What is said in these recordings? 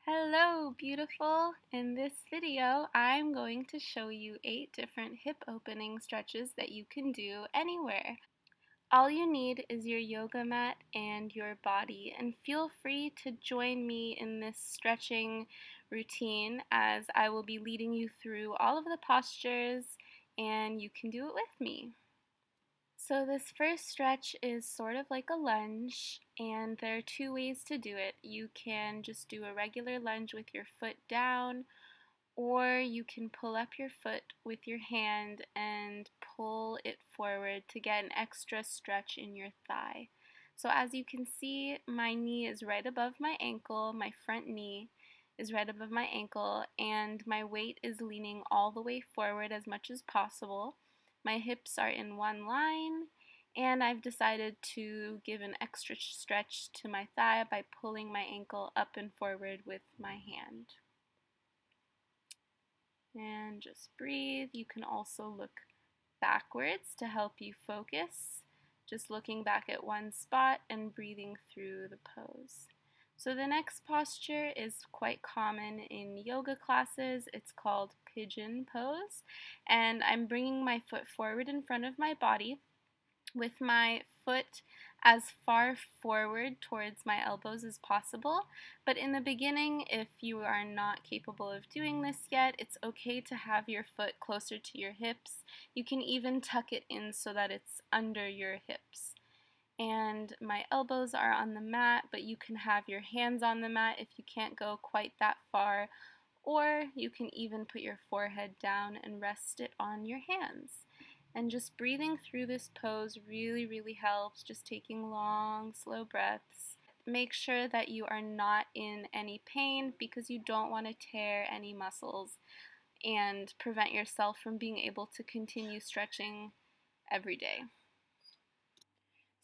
Hello, beautiful! In this video, I'm going to show you 8 different hip opening stretches that you can do anywhere. All you need is your yoga mat and your body, and feel free to join me in this stretching routine as I will be leading you through all of the postures and you can do it with me. So this first stretch is sort of like a lunge, and there are 2 ways to do it. You can just do a regular lunge with your foot down, or you can pull up your foot with your hand and pull it forward to get an extra stretch in your thigh. So as you can see, my knee is right above my ankle, my front knee is right above my ankle, and my weight is leaning all the way forward as much as possible. My hips are in one line, and I've decided to give an extra stretch to my thigh by pulling my ankle up and forward with my hand. And just breathe. You can also look backwards to help you focus, just looking back at one spot and breathing through the pose. So the next posture is quite common in yoga classes. It's called pigeon pose, and I'm bringing my foot forward in front of my body with my foot as far forward towards my elbows as possible. But in the beginning, if you are not capable of doing this yet, it's okay to have your foot closer to your hips. You can even tuck it in so that it's under your hips. And my elbows are on the mat, but you can have your hands on the mat if you can't go quite that far, or you can even put your forehead down and rest it on your hands. And just breathing through this pose really helps, just taking long, slow breaths. Make sure that you are not in any pain because you don't want to tear any muscles and prevent yourself from being able to continue stretching every day.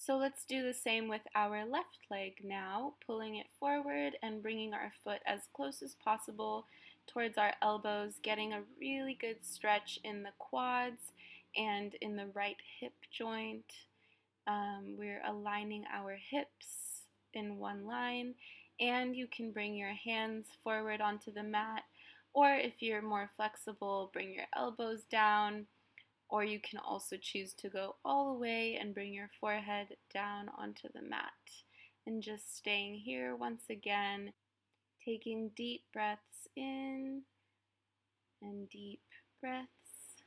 So let's do the same with our left leg now, pulling it forward and bringing our foot as close as possible towards our elbows, getting a really good stretch in the quads and in the right hip joint. We're aligning our hips in one line, and you can bring your hands forward onto the mat, or if you're more flexible, bring your elbows down. Or you can also choose to go all the way and bring your forehead down onto the mat. And just staying here once again, taking deep breaths in and deep breaths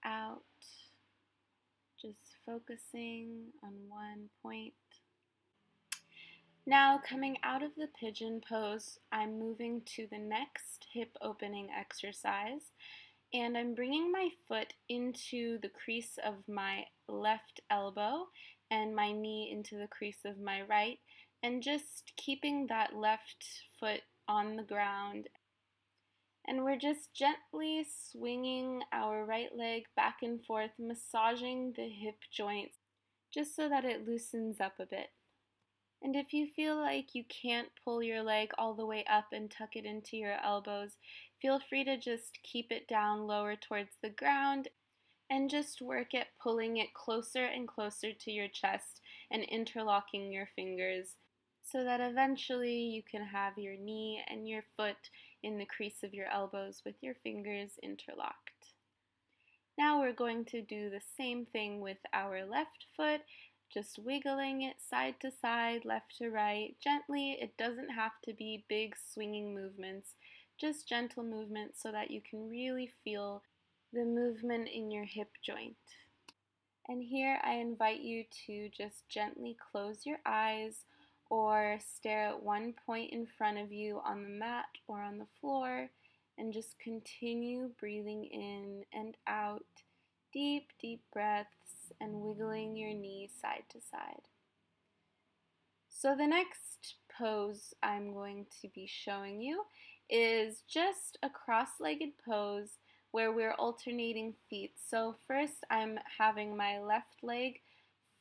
out. Just focusing on one point. Now, coming out of the pigeon pose, I'm moving to the next hip opening exercise. And I'm bringing my foot into the crease of my left elbow and my knee into the crease of my right, and just keeping that left foot on the ground. And we're just gently swinging our right leg back and forth, massaging the hip joints just so that it loosens up a bit. And if you feel like you can't pull your leg all the way up and tuck it into your elbows, feel free to just keep it down lower towards the ground and just work at pulling it closer and closer to your chest and interlocking your fingers so that eventually you can have your knee and your foot in the crease of your elbows with your fingers interlocked. Now we're going to do the same thing with our left foot, just wiggling it side to side, left to right, gently. It doesn't have to be big swinging movements, just gentle movements so that you can really feel the movement in your hip joint. And here I invite you to just gently close your eyes or stare at one point in front of you on the mat or on the floor and just continue breathing in and out. Deep breaths and wiggling your knees side to side. So the next pose I'm going to be showing you is just a cross-legged pose where we're alternating feet. So first I'm having my left leg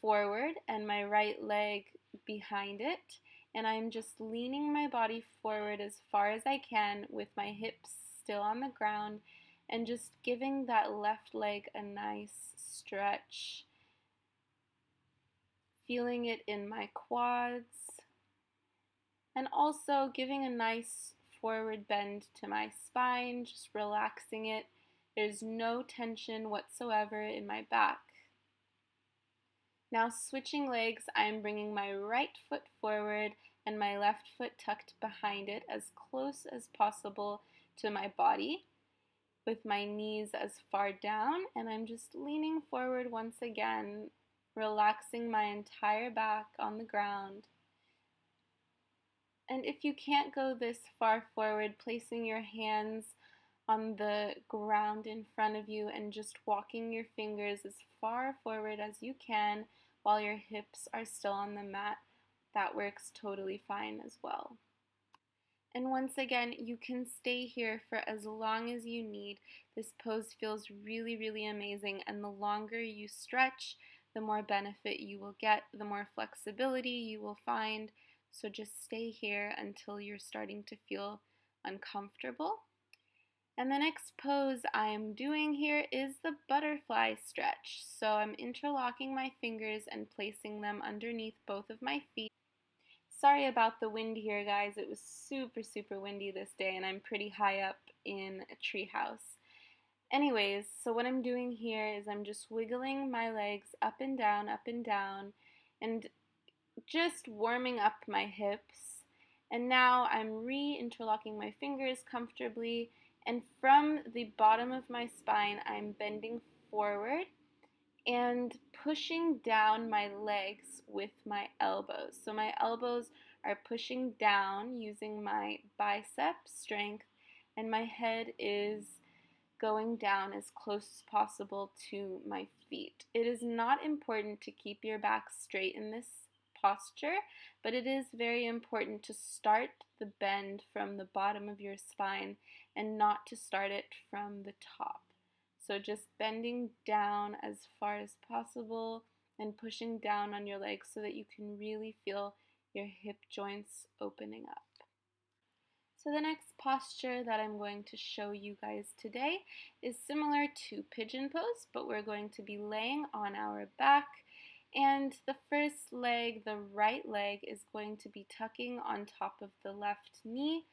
forward and my right leg behind it, and I'm just leaning my body forward as far as I can with my hips still on the ground, and just giving that left leg a nice stretch. Feeling it in my quads, and also giving a nice forward bend to my spine, just relaxing it. There's no tension whatsoever in my back. Now switching legs, I'm bringing my right foot forward and my left foot tucked behind it as close as possible to my body, with my knees as far down, and I'm just leaning forward once again, relaxing my entire back on the ground. And if you can't go this far forward, placing your hands on the ground in front of you and just walking your fingers as far forward as you can while your hips are still on the mat, that works totally fine as well. And once again, you can stay here for as long as you need. This pose feels really, really amazing, and the longer you stretch, the more benefit you will get, the more flexibility you will find. So just stay here until you're starting to feel uncomfortable. And the next pose I'm doing here is the butterfly stretch. So I'm interlocking my fingers and placing them underneath both of my feet. Sorry about the wind here, guys. It was super, super windy this day, and I'm pretty high up in a treehouse. Anyways, so what I'm doing here is I'm just wiggling my legs up and down, and just warming up my hips. And now I'm re-interlocking my fingers comfortably, and from the bottom of my spine, I'm bending forward and pushing down my legs with my elbows. So my elbows are pushing down using my bicep strength, and my head is going down as close as possible to my feet. It is not important to keep your back straight in this posture, but it is very important to start the bend from the bottom of your spine and not to start it from the top. So just bending down as far as possible and pushing down on your legs so that you can really feel your hip joints opening up. So the next posture that I'm going to show you guys today is similar to pigeon pose, but we're going to be laying on our back, and the first leg, the right leg, is going to be tucking on top of the left knee,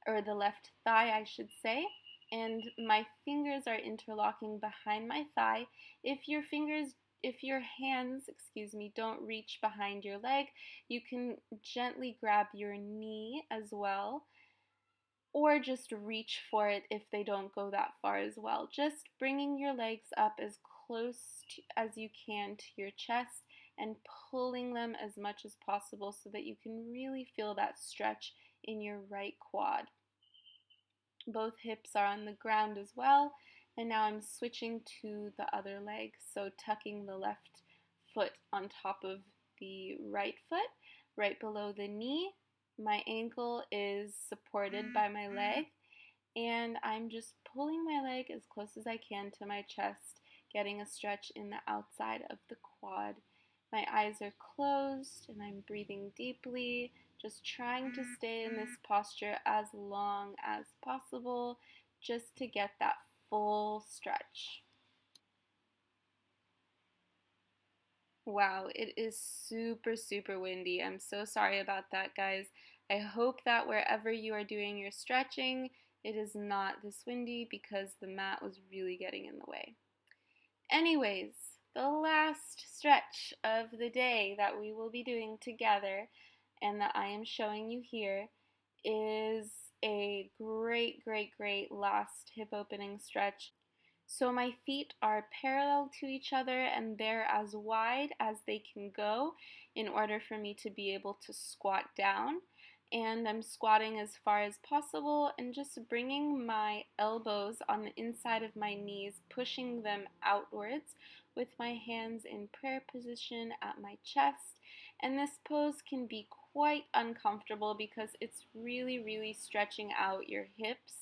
or the left thigh I should say, and my fingers are interlocking behind my thigh. If your hands, don't reach behind your leg, you can gently grab your knee as well, or just reach for it if they don't go that far as well. Just bringing your legs up as close as you can to your chest and pulling them as much as possible so that you can really feel that stretch in your right quad. Both hips are on the ground as well, and now I'm switching to the other leg, so tucking the left foot on top of the right foot, right below the knee. My ankle is supported by my leg, and I'm just pulling my leg as close as I can to my chest, getting a stretch in the outside of the quad. My eyes are closed and I'm breathing deeply, just trying to stay in this posture as long as possible, just to get that full stretch. Wow, it is super, super windy. I'm so sorry about that, guys. I hope that wherever you are doing your stretching, it is not this windy because the mat was really getting in the way. Anyways, the last stretch of the day that we will be doing together and that I am showing you here is a great, great, great last hip opening stretch. So my feet are parallel to each other and they're as wide as they can go in order for me to be able to squat down. And I'm squatting as far as possible and just bringing my elbows on the inside of my knees, pushing them outwards with my hands in prayer position at my chest. And this pose can be quite uncomfortable because it's really, really stretching out your hips.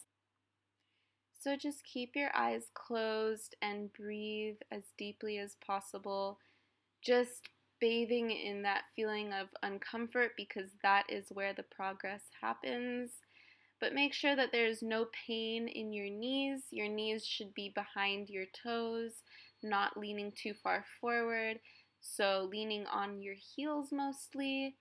So just keep your eyes closed and breathe as deeply as possible, just bathing in that feeling of uncomfort because that is where the progress happens. But make sure that there's no pain in your knees. Your knees should be behind your toes, not leaning too far forward. So leaning on your heels mostly.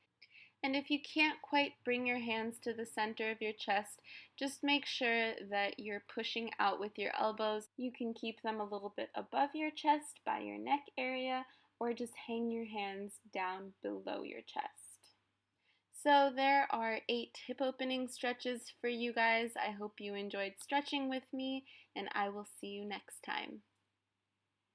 And if you can't quite bring your hands to the center of your chest, just make sure that you're pushing out with your elbows. You can keep them a little bit above your chest by your neck area, or just hang your hands down below your chest. So there are 8 hip opening stretches for you guys. I hope you enjoyed stretching with me, and I will see you next time.